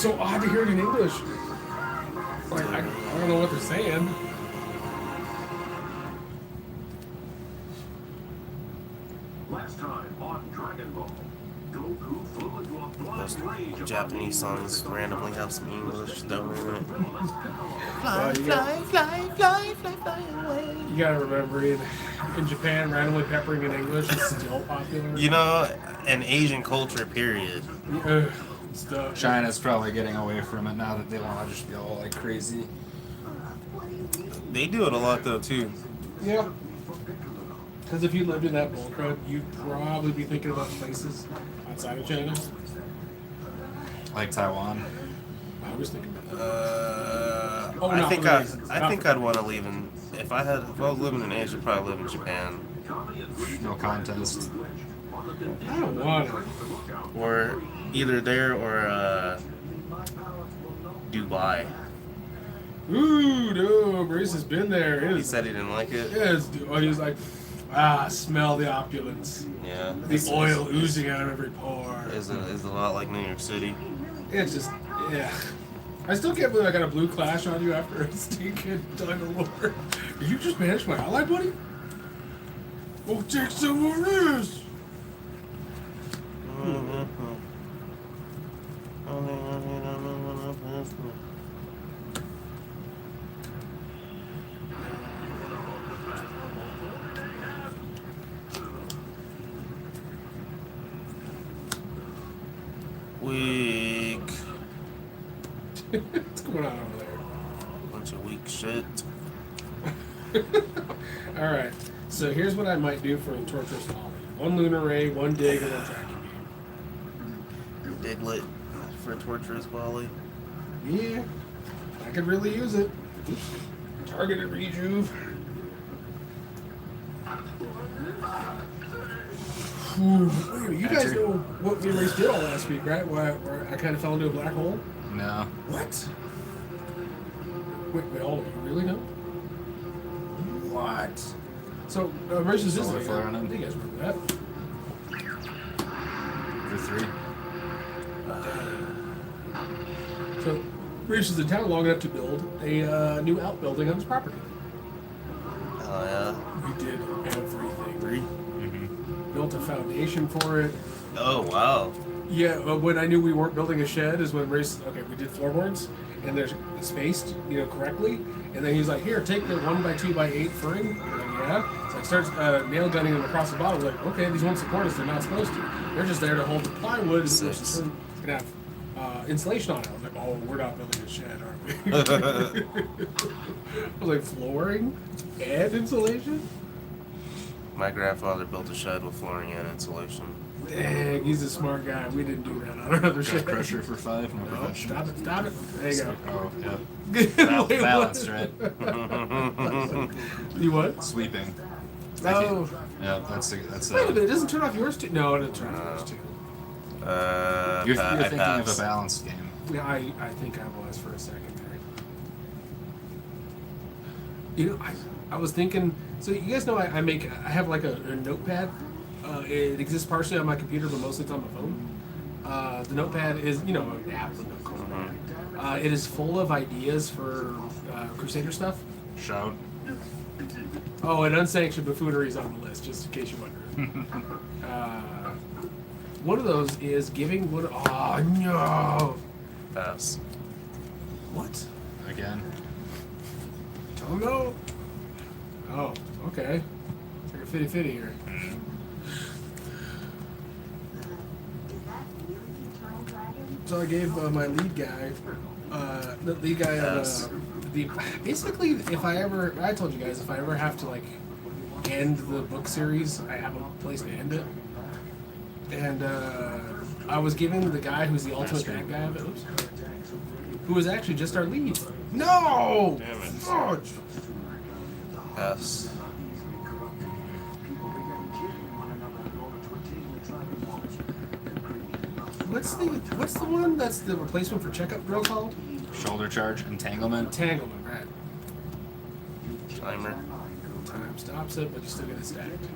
so odd to hear it in English. Like, I don't know what they're saying. Last time on Dragon Ball, Goku flew into a blind rage of Japanese songs randomly have some English thrown in it. Well, Fly away. You gotta remember, in Japan, randomly peppering in English is still popular. You know, an Asian culture, period. Stuff. China's probably getting away from it now that they want to just be all like crazy. They do it a lot though too. Yeah. Because if you lived in that bull crud, you'd probably be thinking about places outside of China. Like Taiwan. I was thinking about that. I not think for reasons. I Not think for I'd want to live in if I was living in Asia, I'd probably live in Japan No contest. I don't want to. or either there or Dubai. Ooh, no, Brace has been there. It He is, said he didn't like it. he was like, smell the opulence. Yeah, The oil oozing out of every pore. is a lot like New York City. It's just, yeah. I still can't believe I got a blue clash on you after a stinking time of war. Did you just manage my ally, buddy? Oh, take some more risks. Weak. What's going on over Bunch of weak shit. there? Alright, so here's what I might do for a torturous ollie. One lunar ray, one dig, and one tracking Diglett for torturous volley. beam. Yeah, I could really use it. Targeted rejuve. Wait, you guys know what me and Race did all last week, right? Where I kind of fell into a black hole? No. What? Wait, hold on. You really know? What? So, Race's this Solar thing. flare on I him. think you guys remember that. For 3. So, Race is in town long enough to build a new outbuilding on his property. Oh yeah. We did everything. 3. Built a foundation for it. Oh wow. Yeah, when I knew we weren't building a shed is when Race, okay, we did floorboards, and they're spaced, correctly. And then he's like, here, take the 1x2x8 footing. I'm like, yeah. So I start nail gunning them across the bottom. Like, okay, these won't support us. They're not supposed to. They're just there to hold the plywood. It's going to have insulation on it. I was like, oh, we're not building a shed, are we? I was like, flooring and insulation? My grandfather built a shed with flooring and insulation. Dang, he's a smart guy. We didn't do that on our other Got shed. pressure for 5. No No, profession. stop it, stop it. There you go. Oh, yeah. Wait, Balanced, what? right? You what? Sweeping. Oh. Yeah, that's Wait a minute, it doesn't turn off yours too? No, it doesn't turn off yours too. You're I thinking of a pass. balanced game. Yeah, I think I was for a second there. I was thinking, so you guys know I have like a notepad. It exists partially on my computer, but mostly it's on my phone. The notepad is, an app with no code. It is full of ideas for Crusader stuff. Shout. Oh, and unsanctioned buffoonery is on the list, just in case you're wondering. One of those is giving what? Oh no! Pass. What? Again. Don't know. Oh, okay. It's like a fitty here. So I gave my lead guy, the lead guy on Yes. basically, I told you guys, if I ever have to like end the book series, I have a place to end it. And I was giving the guy who's the ultimate bad guy of it, who was actually just our lead. No! Damn it. Fudge! Pass. What's the one that's the replacement for checkup drill called? Shoulder charge, entanglement. Entanglement, right? Timer. Time stops it, but you still get it stacked.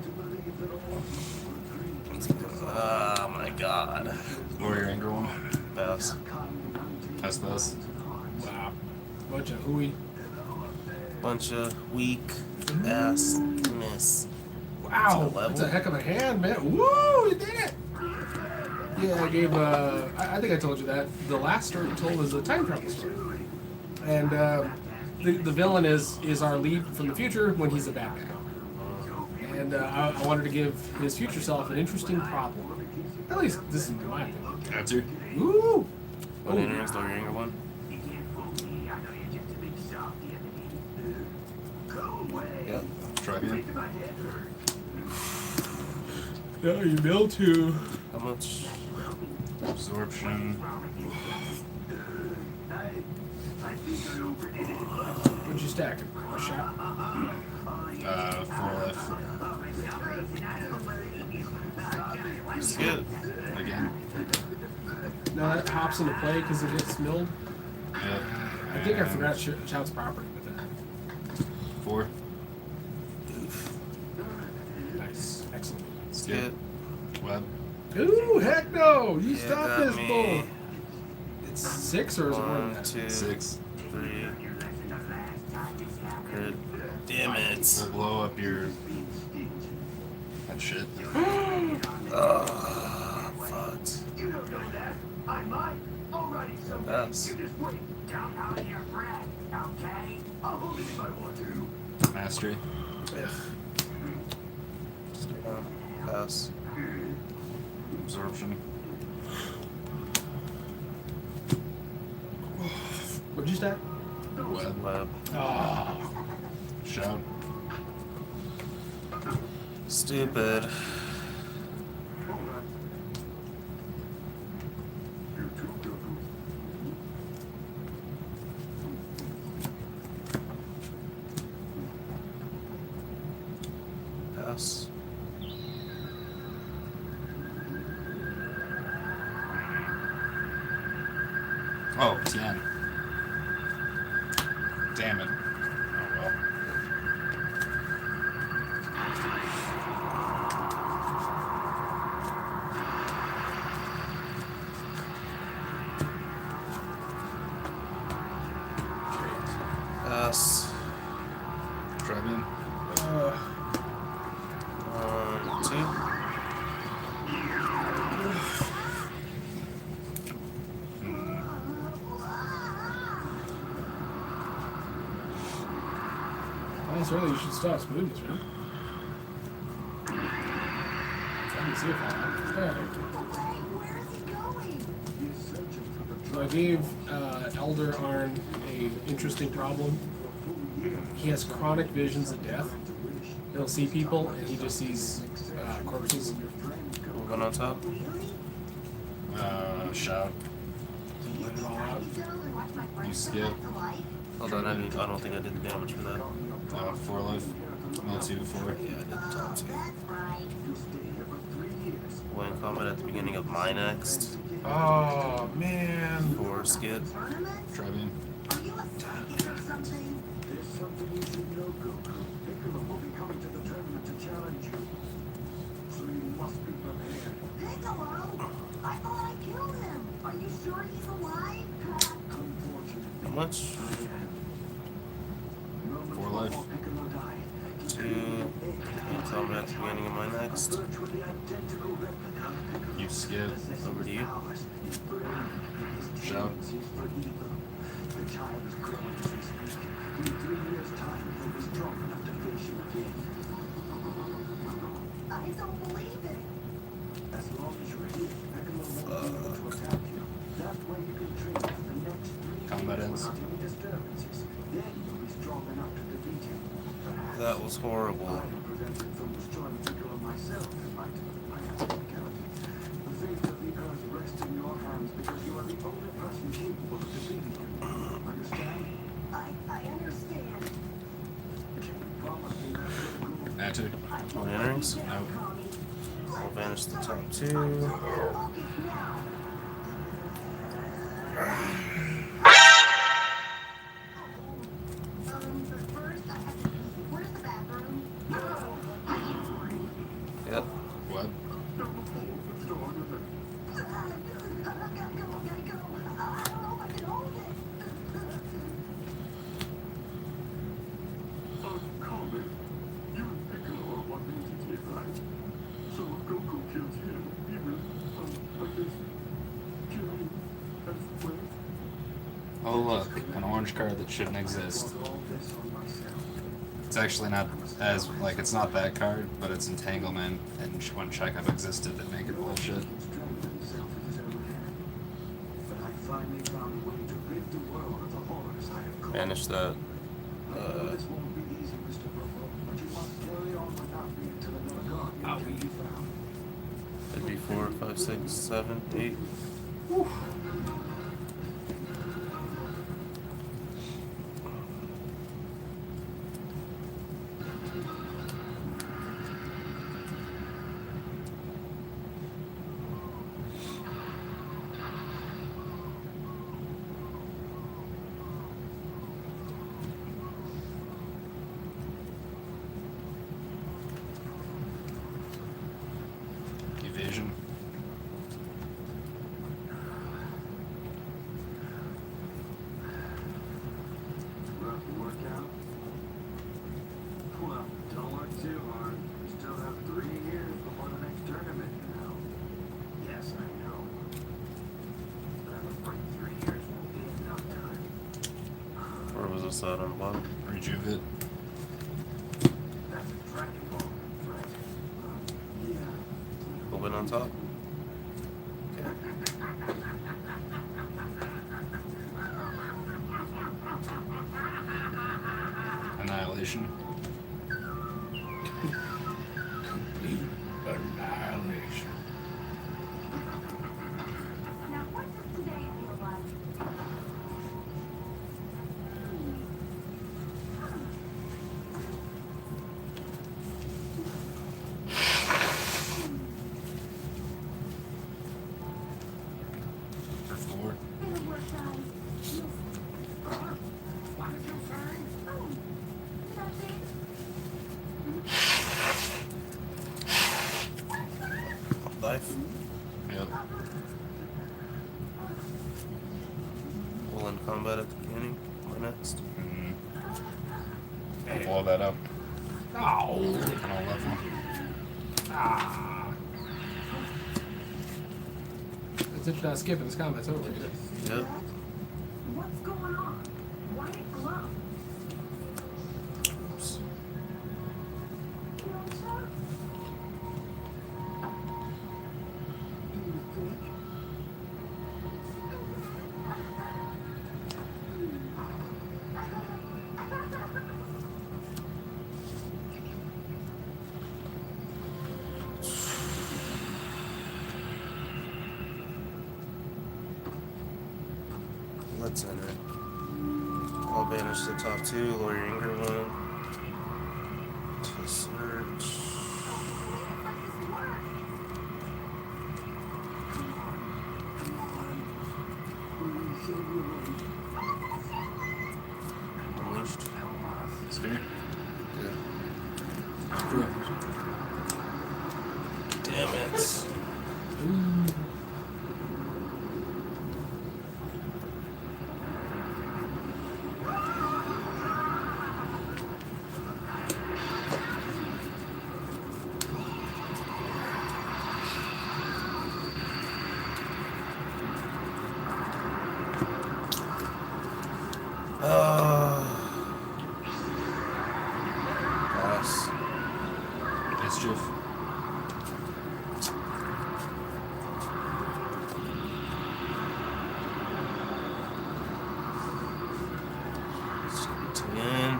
Oh my god. Warrior Anger one. Pass. That's those. Wow. Bunch of hooey. Bunch of weak ass miss. Wow. That's a That's a level. heck of a hand, man. Woo! You did it! Yeah, I gave, I think I told you that. The last story we told was a time travel story. And the villain is our lead from the future when he's a bad guy. And I wanted to give his future self an interesting problem. At least this is my opinion. Answer. Ooh! One entering, still your younger one. Yep. Try again. Yeah, you built to. How much? Absorption. What'd you stack? A shot? 4 left. Skip. Again. No, that hops into play because it gets milled. Yep. I think I forgot Shout's property with that. 4. Nice. Excellent. Skip. Web. Ooh, heck no! You Yeah, stop got this me. bull! It's 6 or is it more than 1, that? 2, 6. 3. Crit. Damn We'll it. blow up your. That shit. Oh, fucked. You don't know that. I might. Alrighty, so Yes. you just wait. Count out of your breath, okay? I'll believe if I want to. Mastery. Pass. Absorption. What'd you stack? Web. Web. Oh. Shout. Stupid. You too, Goku. Pass. Oh, 10. Damn it. Oh well. Pass. Try again. 1, 2. That's early. You should stop smoothing this, man. Let me see if Where is he going? He's searching for the So I gave Elder Arn a interesting problem. He has chronic visions of death. He'll see people and he just sees corpses. One on top. Shout. Let it all out. You skip. Hold on, I don't think I did the damage for that. 4 left. No, 2, 4. Yeah, I did the top 2. You'll stay here for 3 years. When combat at the beginning of my next. Oh man. 4 skip. Try again. Are you a psychic or something? There's something you should know, Goku. Piccolo will be coming to the tournament to challenge you. So you must be prepared. Piccolo? I thought I killed him. Are you sure he's alive? Unfortunately, How much? moments 4 left. before Piccolo died, he 2. created When combat at the beginning of my next. a virtually identical replica of Piccolo. You skip. Over to you. Powers, his brain, his Shout. tendencies for evil. The child is growing as we speak. In 3 years' time, he'll be strong enough to face you again. I don't believe it. As long as you're here, Piccolo won't be able to attack you. That way you can train for the next 3 Combat years ends. without any disturbances. Then you'll be strong enough to defeat him. Perhaps That was horrible. I am prevented from destroying Piccolo myself in light of my technicality. The fate of the Earth rests in your hands because you are the only person capable of defeating him. Understand? I understand. Can you promise me that, Goku? Answer. One enterings. No. I'll vanish the top 2. Focus now. But first I have to. Where's the bathroom? Yep. Web. Number 4, let's go on with it. I gotta go. I don't know if I can hold Oh look, an orange card that shouldn't exist. It's actually not as like it's not that card, but it's entanglement, and when checkup existed, that make it bullshit. But I finally found a way to rid the world of the horrors I have caused. Banish that. I know this won't be easy, Mr. Robo, but you must carry on without me until another guardian can be found. That'd be 4, 5, 6, 7, 8. Evasion. Rough workout? Well, don't work too hard. We still have 3 years before the next tournament, you know. Yes, I know. But I'm afraid 3 years won't be enough time. Where was this at on the bottom? Rejuve it. That's a Dragon Ball, right? Yeah. Open on top? Okay. Annihilation. Annihilation. Now, what does today feel like? For 4. Better work, guys. Yes. What did you say? Oh, nothing. Life. Yep. We'll end combat at the beginning. Or next. Blow that up. Oh. On a level. Ah. As if not skipping this combat's over yet. Yep. What's going on? Why it glow? Oops. You know, sir? Do you think? Let's enter it. I'll banish the top 2, lower your anger 1. To search. Unleashed. Sphere. Good. Correct. Damn it. Ooh. Pass. Mischief. In.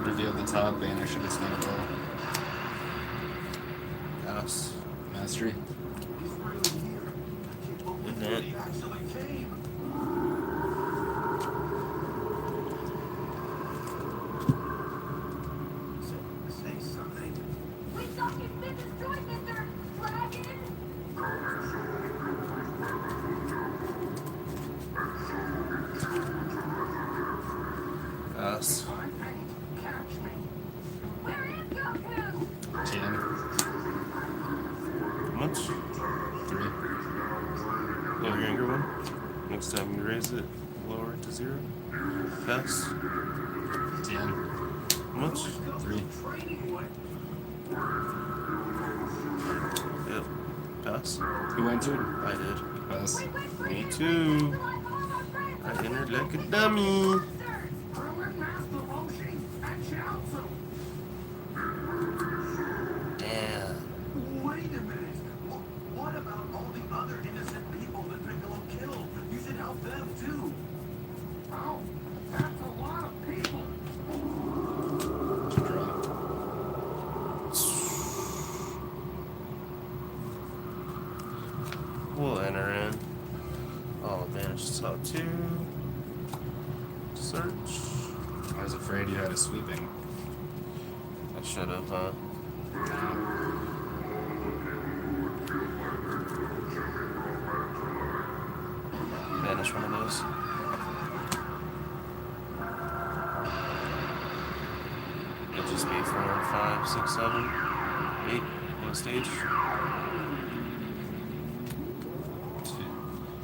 Reveal the top, banish it, it's not a roll. Pass. Mastery. He's really here. I can't believe Event. he actually came. Say something. We talking business joint, Mr. Dragon? Pass. Catch me. Where is Goku? 10. How much? 3. Lower your anger 1. Next time you raise it, lower it to 0. Pass. 10. How much? 3. Yep. Pass. Who entered? I did. Pass. Me too. I entered like a dummy. Damn. Wait a minute. What about all the other innocent people that Piccolo killed? You should help them too. Oh, that's a lot of people. We'll enter in. Oh, advantage to top 2. Search. I was afraid you had a sweeping. I should have, huh? Banish one of those. It'll just be 4, 5, 6, 7, 8 on the stage. 2,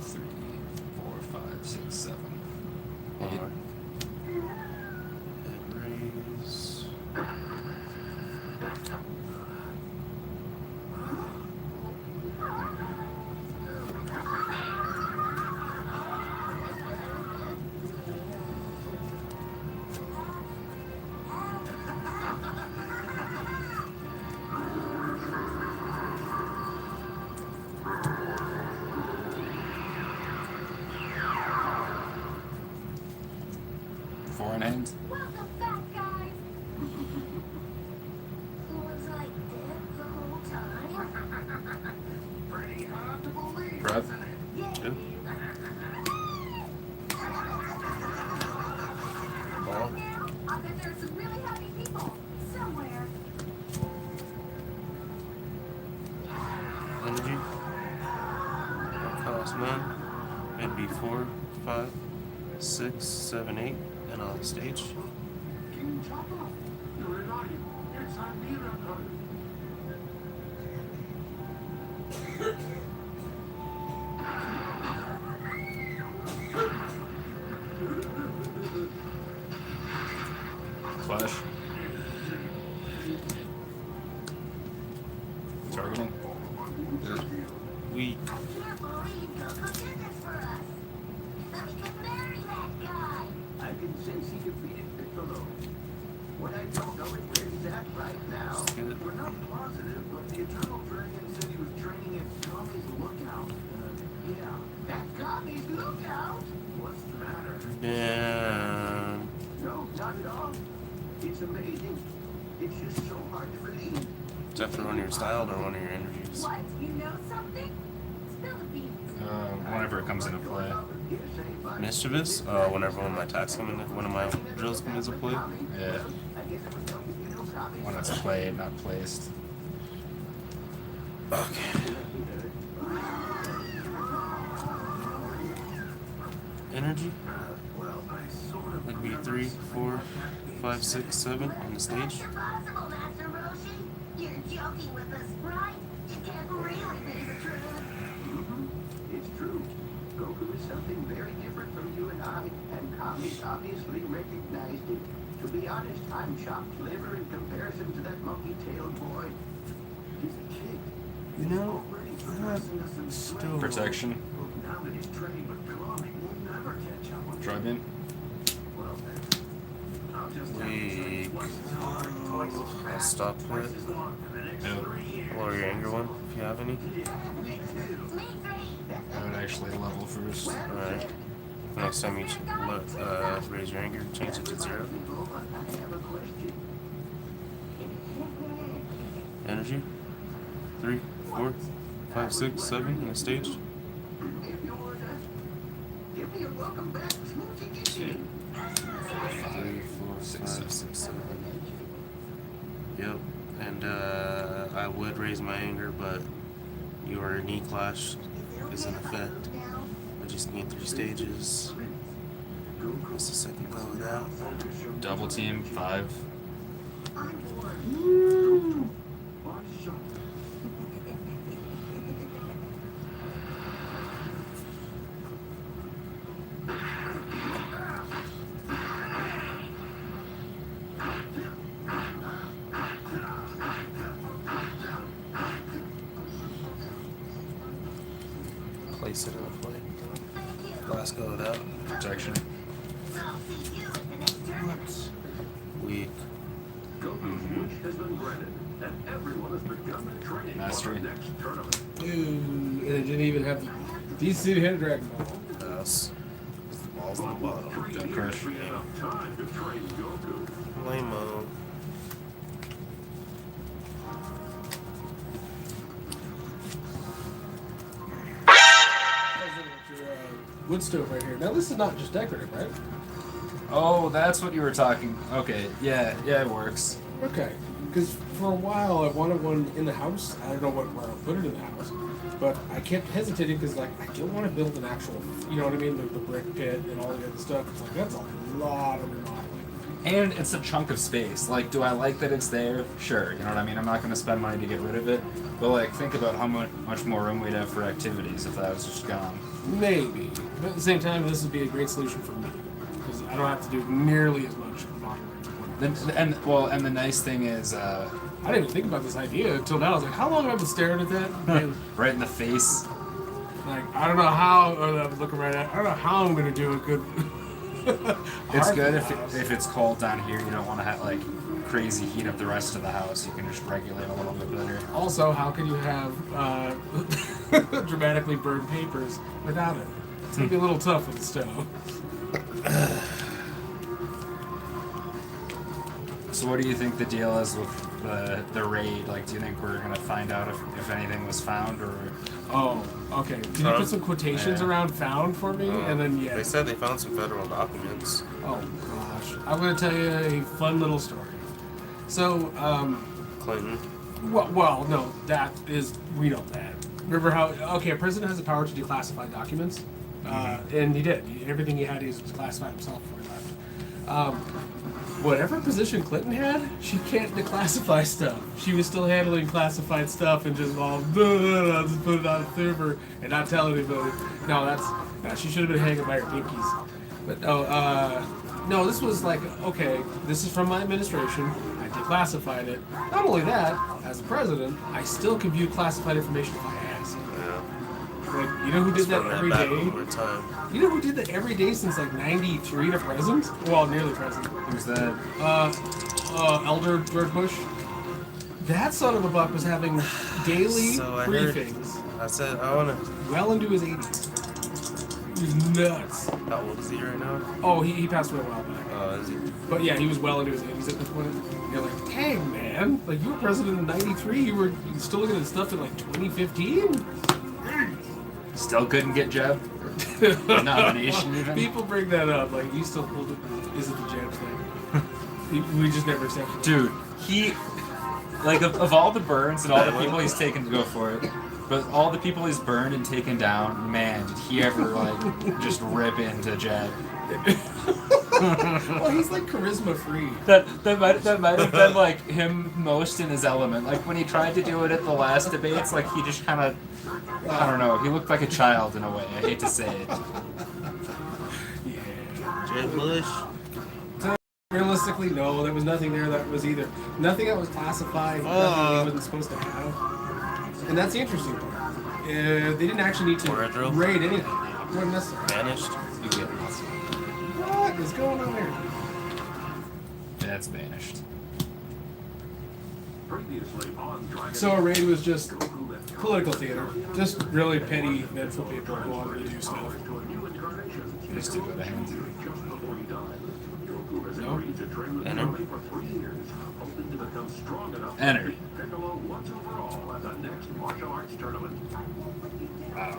3, 4, 5, 6, 7. One more. Head raise. Four in hand. Welcome back, guys. Was I dead the whole time? Pretty hard to believe, Breath. isn't it? Yeah. Good. Ball. Now, I bet there's some really happy people somewhere. Energy. Cost 9. It'd be 4, 5, 6, 7, 8. And on the stage. King Chopper, you're alive. It's a miracle. Flash. Targeting. We. I can't believe Coco did this for us. Let me get marry that guy. I can sense he defeated Piccolo. What I don't know is where he's at right now. Get it. We're not positive, but the Eternal Dragon said he was training at Kami's Lookout. Yeah, at Kami's Lookout? What's the matter? Damn. No, not at all. It's amazing. It's just so hard to believe. Is that for one of your styled or one of your energies? What? You know something? Spill the beans. Whenever it comes into play. Mischievous? Whenever one of my attacks come into one of my drills come into play. Yeah. When it's played, not placed. Okay. Energy? It'd be 3, 4, 5, 6, 7 on the stage. That's impossible, Master Roshi. You're joking with us, right? You can't really be the truth. It's true. Goku is something very different from you and I, and Kami's obviously recognized it. To be honest, I'm chopped liver in comparison to that monkey-tailed boy. He's a kid. You know, Already surpassing us in strength. Protection. Now that he's training with Kami, we'll never catch up with him. Drive in. Well then, I'll just have to We train twice as hard, twice as I'll fast, stop twice it. as long for the next Yeah. 3 years. Lower your anger one if you have any. Yeah, me too. Me three. I would actually level first. Alright. Next time you raise your anger, change it to 0. Energy? 3, 4, 5, 6, 7 on the stage. Give me a welcome back to 3, 4, 5, 6, 7. Yep. And I would raise my anger, but your knee clash is in effect. I just need 3 stages. What's the second go of that? Double team, 5. Place it in the plate. Thank you. Let's go with that. Protection. So I'll see you at the next tournament. Weak. Goku's wish has been granted, and everyone has begun their training Mastery. for the next tournament. Ooh, and it didn't even have the DC hit a Dragon Ball. Yes. The ball's on the bottom. 3 Good years crush. be enough time to train Goku. Lame-o. Wood stove right here. Now this is not just decorative, right? Oh, that's what you were talking. Okay, yeah, it works. Okay, because for a while I wanted one in the house. I don't know where I'll put it in the house, but I kept hesitating because like I don't want to build an actual, you know what I mean, the brick pit and all the other stuff. It's like that's a lot of remodeling. And it's a chunk of space. Like, do I like that it's there? Sure, you know what I mean? I'm not going to spend money to get rid of it. But, like, think about how much more room we'd have for activities if that was just gone. Maybe, but at the same time, this would be a great solution for me because I don't have to do nearly as much remodeling. And the nice thing is, I didn't even think about this idea until now. I was like, how long have I been staring at that? And, right in the face. like, I don't know how, or I was looking right at, I don't know how I'm going to do a good. It's art good for the house. if it's cold down here. You don't want to have, like, crazy heat up the rest of the house. You can just regulate a little bit better. Also, how can you have dramatically burned papers without it? It's gonna be a little tough with the stove. So what do you think the deal is with the raid? Like, do you think we're going to find out if anything was found or... Oh, okay. Can you put some quotations Yeah. around "found" for me, and then yeah. They said they found some federal documents. Oh gosh, I'm gonna tell you a fun little story. So, Clinton. well, no, that is we know that. Remember how? Okay, a president has the power to declassify documents, and he did. Everything he had, he was classified himself before he left. Whatever position Clinton had, she can't declassify stuff. She was still handling classified stuff and just all just put it on a server and not tell anybody. No, she should have been hanging by her pinkies. But no, this was like, okay, this is from my administration. I declassified it. Not only that, as a president, I still can view classified information if I ask. Yeah. Like, you know who did that Run every back day? one more time. You know who did that every day since like '93 to present? Well, nearly present. Who's that? Elder George Bush. That son of a buck was having daily So I heard. briefings I said, I want to. well into his 80s. He was nuts. How old is he right now? Oh, he passed away a while back. Is he? But yeah, he was well into his 80s at this point. You're like, dang, man. Like, you were president in '93. You were still looking at stuff in like 2015? Still couldn't get Jeb? Nomination even? People bring that up. Like, you still hold it. Is it the Jeb thing? We just never accepted it. Dude, he... Like, of all the burns and all the people he's taken to go for it, but all the people he's burned and taken down, man, did he ever, like, just rip into Jeb. Well, he's like charisma free. That might have been, like, him most in his element. Like, when he tried to do it at the last debates, like, he just kind of... I don't know, he looked like a child in a way. I hate to say it. Yeah. Jeb Bush. Realistically, no, there was nothing there that was either. Nothing that was classified, nothing he wasn't supposed to have. And that's the interesting part. They didn't actually need Or a to drill? raid anything. It wasn't necessary. Vanished. You get it. What is going on there? That's vanished. Previously on Dragon So a raid was just Goku left political theater. Just really petty, vengeful people who wanted to do stuff. to a new incarnation. Just to go to hand. Just before he died, Goku has No. agreed to train with Enter. Broly for 3 years, hoping to become strong enough Enter. to beat Piccolo once and for all at the next martial arts tournament. Wow.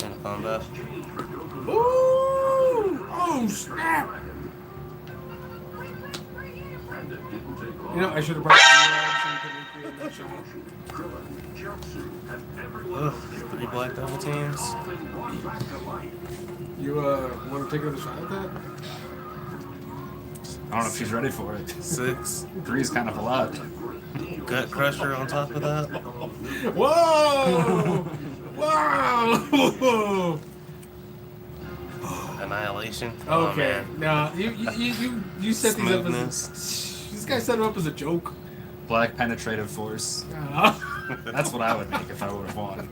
And combat. Change for Goku. Ooh! Oh snap! And it didn't take long. You know, I should have brought so you could recreate that shot. Krillin, Chiaotzu, and everyone Ugh, else 3 black double teams. all been brought back to life. You want to take another shot at that? I don't know if she's ready for it. 6. 3's kind of a lot. Gut crusher on top of that. Whoa! Whoa! Annihilation. Oh, Okay, man. now you set these up Smoothness. as this guy set them up as a joke. Black penetrative force. Ah. That's what I would make if I would have won.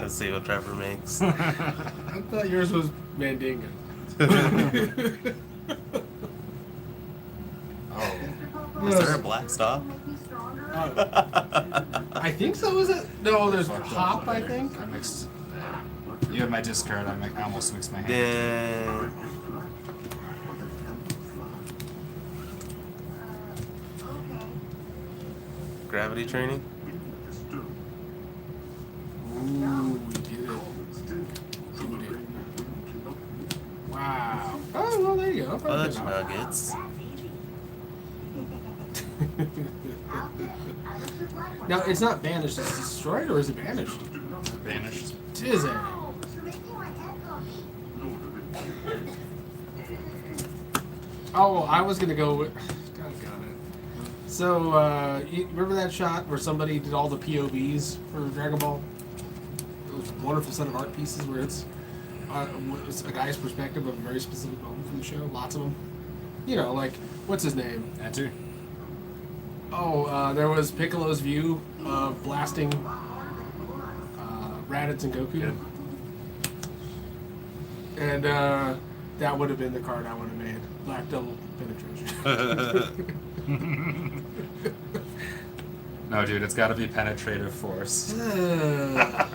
Let's see what Trevor makes. I thought yours was Mandinga. Oh, Is there a black stop? I think so. Is it? No, there's fucked up. hop. I think. I mixed. You have my discard. I almost mixed my hand. Then gravity training. Ooh, we did it. We did it. Wow. Oh well, there you go. Fudge nuggets. Now it's not banished. It's destroyed, or is it banished? Vanished. It is it. Oh, I was gonna go with. Doggone it. So, you remember that shot where somebody did all the POVs for Dragon Ball? It was a wonderful set of art pieces where it's a guy's perspective of a very specific moment from the show. Lots of them. You know, like what's his name? That too. Oh, there was Piccolo's view of blasting Raditz and Goku. Good. And that would have been the card I would have made. Black double penetration. No, dude, it's got to be penetrative force. Yeah.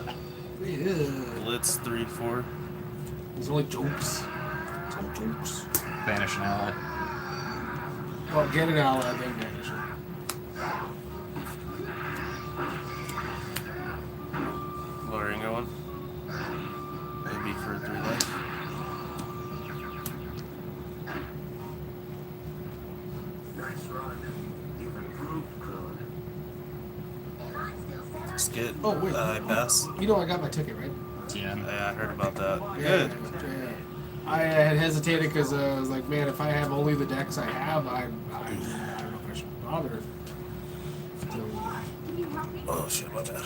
Blitz 3-4. There's only jokes. It's all jokes. Banish an ally. Well, get an ally, then banish it. Lowering one. Maybe for 3 life. Nice run. You've improved, Krillin. Skit. Oh, wait. I pass. You know I got my ticket, right? TN. Yeah, I heard about that. Yeah. Good. Yeah. I had hesitated because I was like, man, if I have only the decks I have, I don't know if I should bother. So, Oh shit, my bad.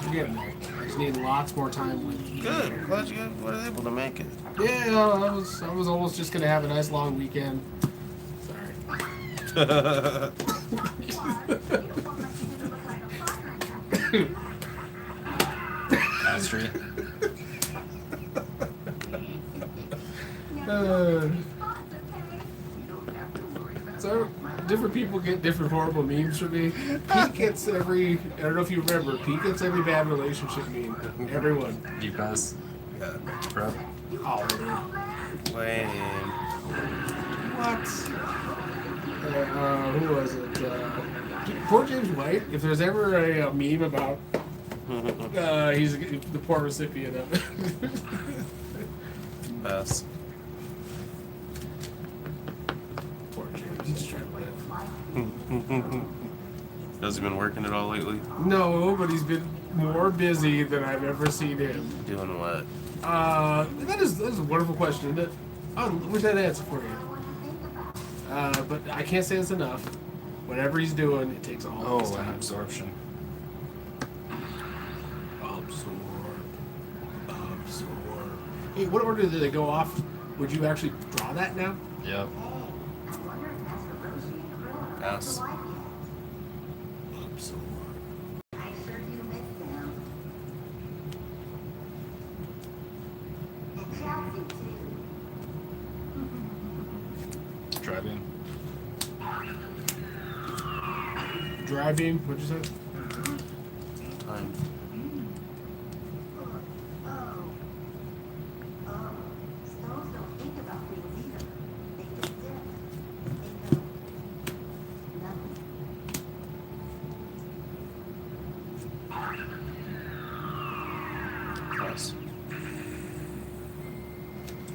I'm getting there. I just need lots more time with. Good. Glad you guys were able to make it. Yeah, I was almost just gonna have a nice long weekend. Sorry. Mastery. So different people get different horrible memes from me. Pete gets every. I don't know if you remember. Pete gets every bad relationship meme. Everyone. You pass. Yeah. Bro. All of them. Lame. What? Who was it? Poor James White. If there's ever a meme about, he's the poor recipient of it. Pass. Poor James. He's trying to live. Has he been working at all lately? No, but he's been more busy than I've ever seen him. Doing what? That is a wonderful question, isn't it? Oh, wish I had an answer for you. But I can't say it's enough. Whatever he's doing, it takes all his Oh, an time. absorption. Absorb. Hey, what order did they go off? Would you actually draw that now? Yep. Pass. Absorb. I sure do miss them. And Chelsea, too. Driving. Dry beam, what'd you say? Time. Stones don't think about things either. They just sit. They go, nothing. Pass.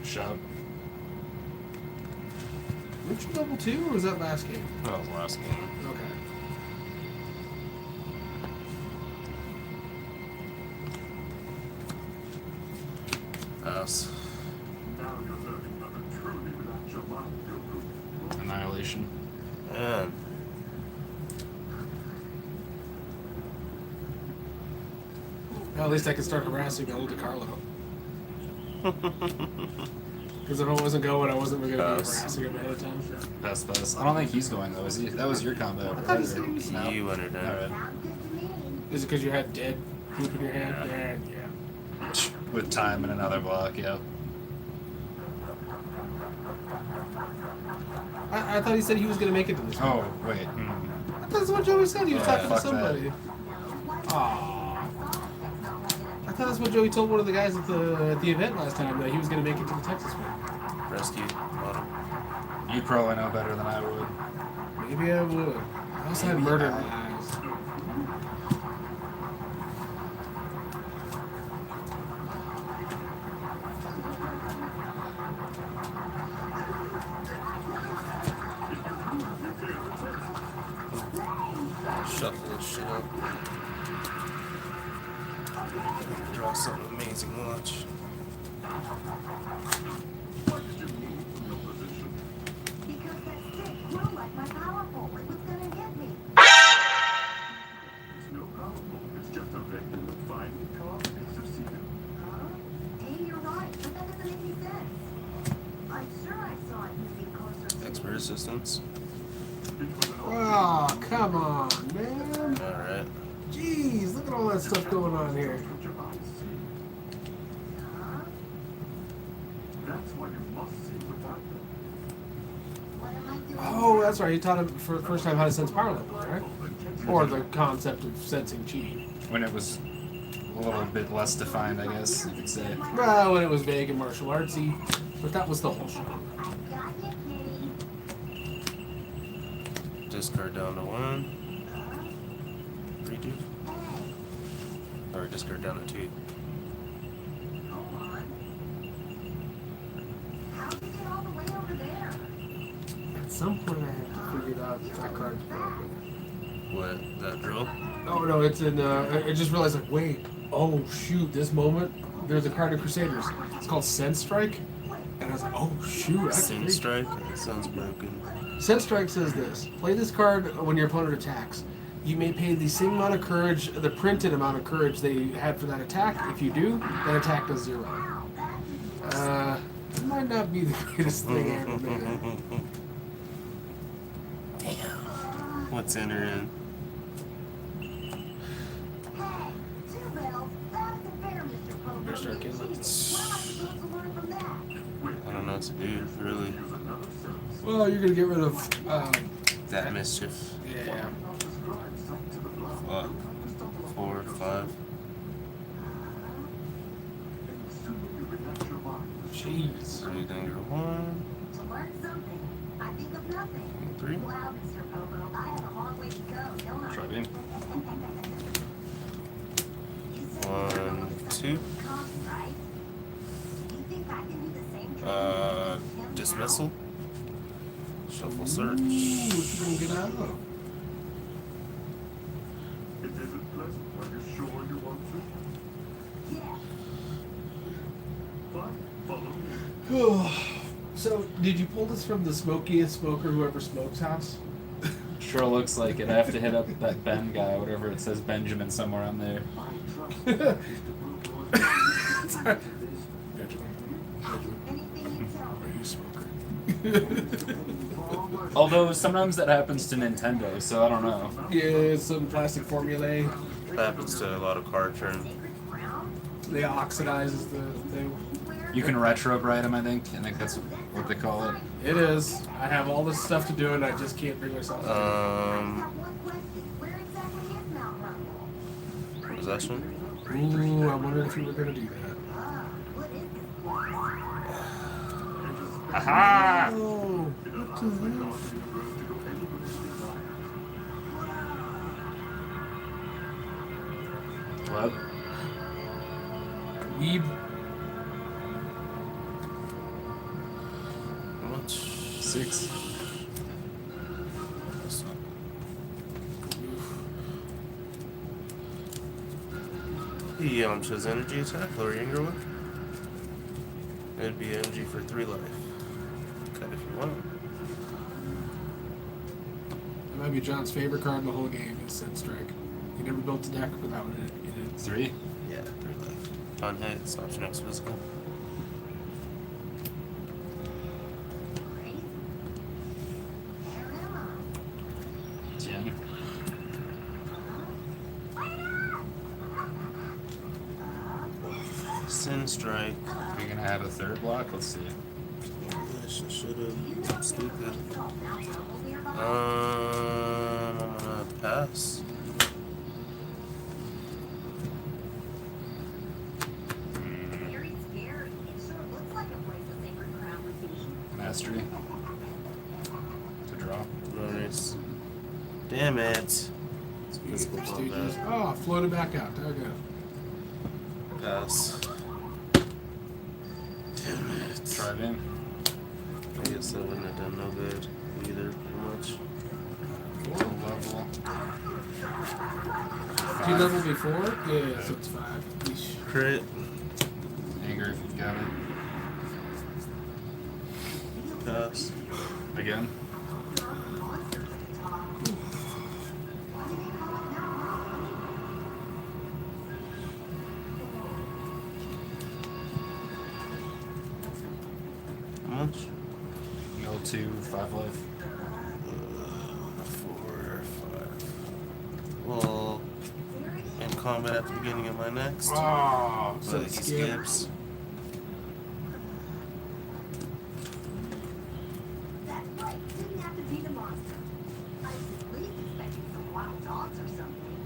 Shove. Weren't you level 2 or was that last game? That was the last game. Okay. Pass. Annihilation. Man. Well, at least I can start harassing old DiCarlo. Because if I wasn't going, I wasn't going to be Pass. harassing him ahead of time. Pass, pass. I don't think he's going though, is he? That was your combo. I thought he said he was- No. You entered it. Alright. Sounds good to me. Is it because you had dead poop in your hand? Yeah. Yeah. With time and another block, yep. I thought he said he was gonna make it to this one. Oh, wait. I thought that's what Joey said. He was Yeah, talking to fuck that. somebody. Aww. I thought that's what Joey told one of the guys at the event last time, that he was gonna make it to the Texas one. Rescue bottom. You probably know better than I would. Maybe I would. I also had murder in my eyes. Shuffle this shit up. Draw something amazing. Watch. What did you need from your position? Because that stick grew like my powerful. It was gonna hit me. It's no powerful. It's just a regular finely carved piece of steel. Huh? Hey, you're right, but that doesn't make any sense. I'm sure I saw it moving closer to Expert assistance. It was an Oh, come on, man. Alright. Jeez, look at all that stuff going on here. what your eyes see. Huh? That's why you must see without them. What am I doing? Oh, that's right. He taught him for the first time how to sense power levels, right? Or the concept of sensing chi. When it was a little bit less defined, I guess you could say. Well, when it was vague and martial artsy, but that was the whole show. I got you, kitty. Discard down to 1. Redo. Hey, Or discard down to 2. hold on. How'd you get all the way over there? At some point, I have to figure out that card's broken. What? That drill? Oh no, it's in. I just realized, like, wait. Oh shoot! This moment, there's a card in Crusaders. It's called Sense Strike, and I was like, oh shoot! That's Sin great. strike? That sounds broken. Sense Strike says this: play this card when your opponent attacks. You may pay the same amount of courage, the printed amount of courage they had for that attack. If you do, that attack does 0. It might not be the greatest thing I ever made. Damn. What's in her in? Hey, 2 bells. That isn't fair, Mr. Pogo. Better start You killing. cheated. What am I supposed to learn from that? I don't know what to do, really. Use another sense. Well, you're gonna get rid of. That mischief. Yeah. Not describe sight to the blind. Fuck. 4, 5. And the sooner you relax your mind, Jeez. Read anger 1. To learn something. I think of nothing. 3. Wow, Mr. Pogo. I have a long way to go, don't I? Try again. You said 1, 2. cost, right? You think I can do the same trick? Dismissal. Shuffle Ooh, search. what you gonna get out of? it isn't pleasant. Are you sure you want to? Yeah. Fine, follow me. So, did you pull this from the smokiest smoker who ever smokes house? Sure looks like it. I have to hit up that Ben guy, whatever it says, Benjamin somewhere on there. I trust Mr. Blue Sorry. Anything you tell Are me. you a smoker? Although sometimes that happens to Nintendo, so I don't know. Yeah, some plastic formulae. That happens to a lot of card turn. Sacred ground? They oxidizes the thing. Where You can retrograde them, I think. I think that's what they call it. It is. I have all this stuff to do, and I just can't bring myself to I do have one question. Where exactly is Mount Rumble? Possession. it. Ooh, I wondered if you were gonna do that. What is this place? Aha! Oh, It allows the guardian road to go anywhere they like. What? weeb. How much? 6. He Yamcha's energy attack, lower your anger 1. It'd be energy for 3 life. Cut if you want. That might be John's favorite card in the whole game is Sense Strike. He never built a deck without it in it. 3. Yeah, 3 life. On hit, stops your next physical. Crazy. Where am I? 10. Wait up! Sin Strike. Are you gonna have a third block? Let's see. Should have. I'm stupid. I'm gonna pass. Very scary. It sure looks like a place a sacred crown would be. Mastery. To draw. Nice. Damn it. Physical Stages. combat. Oh, floated back out. Okay. Pass. Damn it. Drive in. I guess that wouldn't have done no good either, pretty much. Full level. 2 level before? Yeah, so it's 5. Yeesh. Crit. Anger if you've got it. Pass. Again. How much? Mill 2, 5 life. 4, 5. Well, in combat at the beginning of my next. Oh, so But he it's scary. skips. That's right. Didn't have to be the monster. I was at least expecting some wild dogs or something.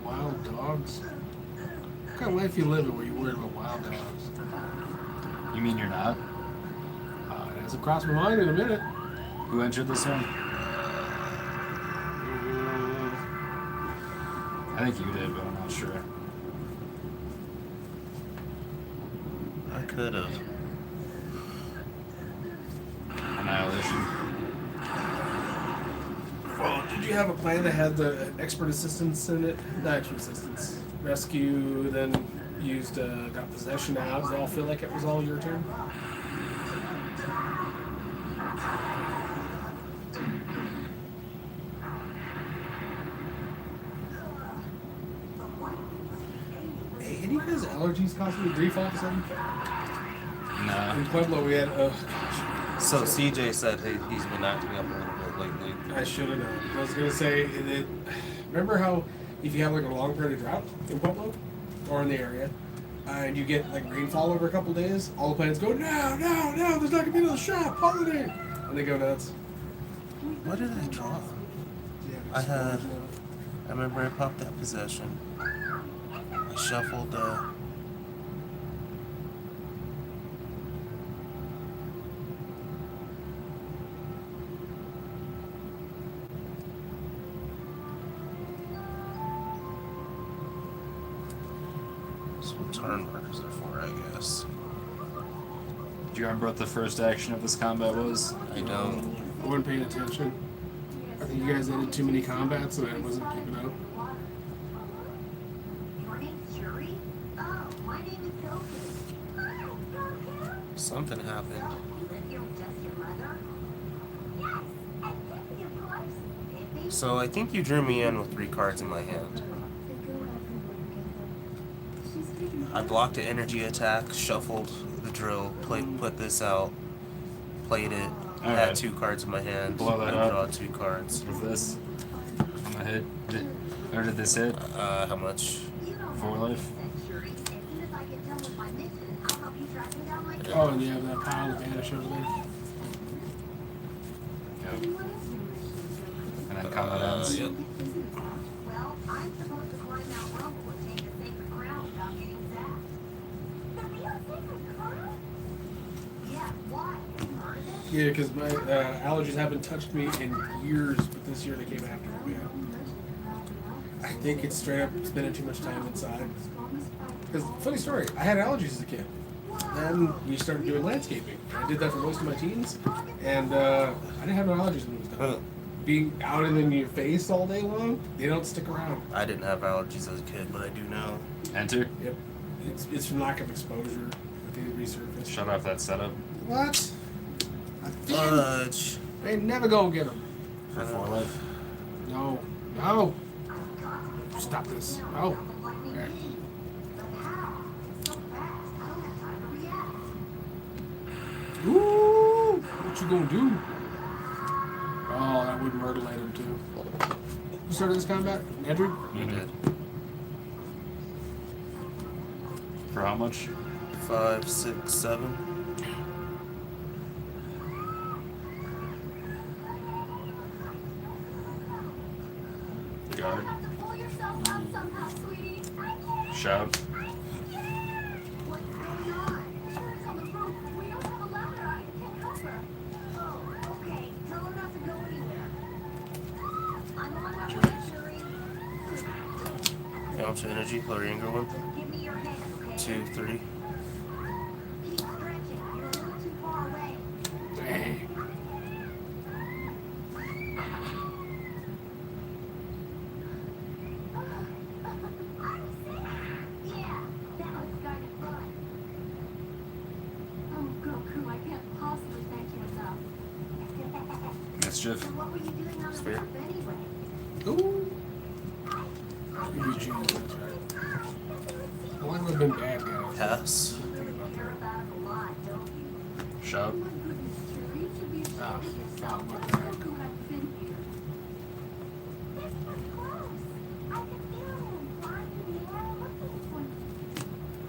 Wild dogs? What kind of life you living where you're worried about wild dogs? You mean you're not? It hasn't crossed my mind in a minute. Who entered this one? I think you did, but I'm not sure. I could have. Annihilation. Well, did you have a plan that had the expert assistance in it? Not expert assistance. Rescue, then used, got possession out. Does it all feel like it was all your turn? Hey, any of his allergies causing me grief all of a sudden? Nah. In Pueblo, we had, So CJ said he's been acting up a little bit lately. I should have known. I was gonna say, remember how if you have like a long period of drought in Pueblo or in the area, and you get like rainfall over a couple days, all the plants go, no, there's not gonna be no shop, holiday, and they go nuts. What did I draw? Yeah, I had- I remember I popped that possession. I shuffled that's what turn markers are for, I guess. Do you remember what the first action of this combat was? I don't. I wasn't paying attention. I think you guys did too many combats and I wasn't keeping up. Your name's Shuri? Oh, my name is Goku. Hi, Goku. Something happened. You live here with just your mother? Yes, and Pippi, of course. Pippi? So I think you drew me in with 3 cards in my hand. I blocked an energy attack, shuffled the drill, put this out, played it, Alright. had 2 cards in my hand, Blow that and up. draw 2 cards. Was this on the hit? Or did this hit? How much? You don't 4 life? said Shuri. As soon as I get done with my mission, I'll help you track him down like Oh, and you have that pile of vanish over there. Yep. And then combat ends. Yep. Well, I'm supposed to climb Mount Rumble and take the sacred crown without getting zapped. The real sacred crown? Yeah, why? You heard of it? Yeah, because my allergies haven't touched me in years, but this year they came after me. I think it's straight up spending too much time inside. Because, funny story, I had allergies as a kid. Then we started doing landscaping. I did that for most of my teens, and I didn't have no allergies when it was done. Being out in your face all day long, they don't stick around. I didn't have allergies as a kid, but I do now. Enter. Yep. It's from lack of exposure that they resurface. Shut off that setup. What? Fudge. They never gonna get them. I 4 know. life. No. No. Stop this. No. Okay. Ooh, what you gonna do? Oh, that would myrtleate him too. Who started this combat? Andrew? You did. For how much? 5, 6, 7. Guard. have to pull yourself up somehow, sweetie. Shout. What's going on? Sherry's on the roof. We don't have a ladder. I can't help her. Oh, okay. Tell her not to go anywhere. I'm on my way, Sherry. Count to energy. Lower anger 1. Give me your hand, okay? 2, 3. Keep stretching. You're a little too far away. Dang. Yeah, that was kind of fun. Oh, Goku, I can't possibly thank you enough. Mischief. So what were you doing on the Sphere. roof anyway? Ooh. You beat you. That's right. Only would have been bad guys. Pass. You really care about it a lot, don't you? Shout. Oh my goodness, Jerry, you should be ashamed Ah, of yourself. fuck, What my if bad. Goku hadn't been here? This was close. I could feel him flying in the air looking for me.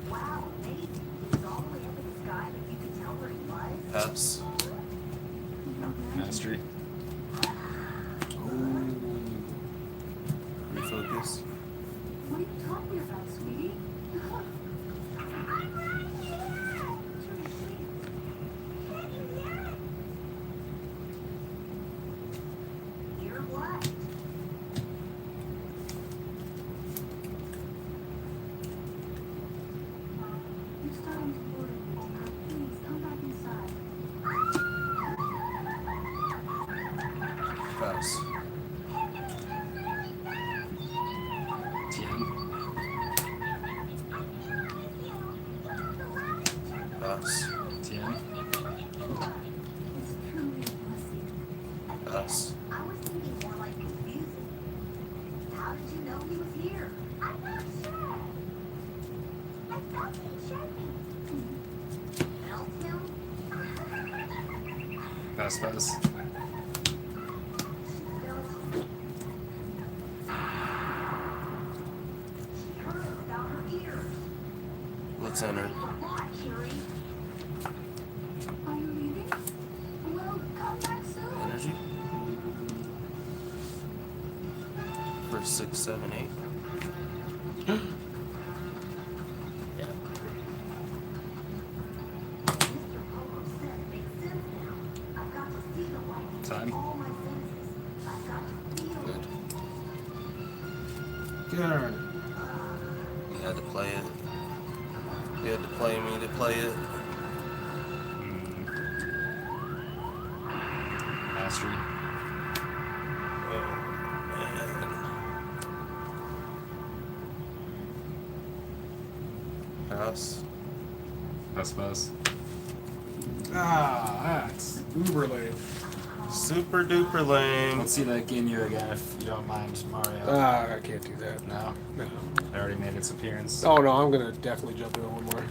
Wow, amazing. He was all the way up in the sky, but you could tell where he was. Pass. Mastery. Refocus. What are you talking about, sweetie? I'm right here! Jerry, sweetie. Can you hear it? Hear what? You're starting to worry me, Jacob. Please, come back inside. Pass. Tien. Pass. Tien. It's truly a blessing. Pass. I was thinking more like confusing. How did you know he was here? I'm not sure. I felt him shaking. Felt him? Pass. Pass. She heard it without her ears. Let's enter. What, Jerry? Are you leaving? Well, come back soon. Energy. For 6, 7, 8. Yeah. Mr. Polo said it makes sense now. I've got to see the light. Time. All my senses. I've got to feel Good. it. Good. You had to play it. You had to play me to play it. Mastery. Oh, man. Pass. Pass. Pass. Ah, that's uber lame. Super duper lame. Let's see that Ginyu again, if you don't mind, Mario. Ah, I can't do that. No, No. it already made its appearance. Oh no, I'm gonna definitely jump in one more.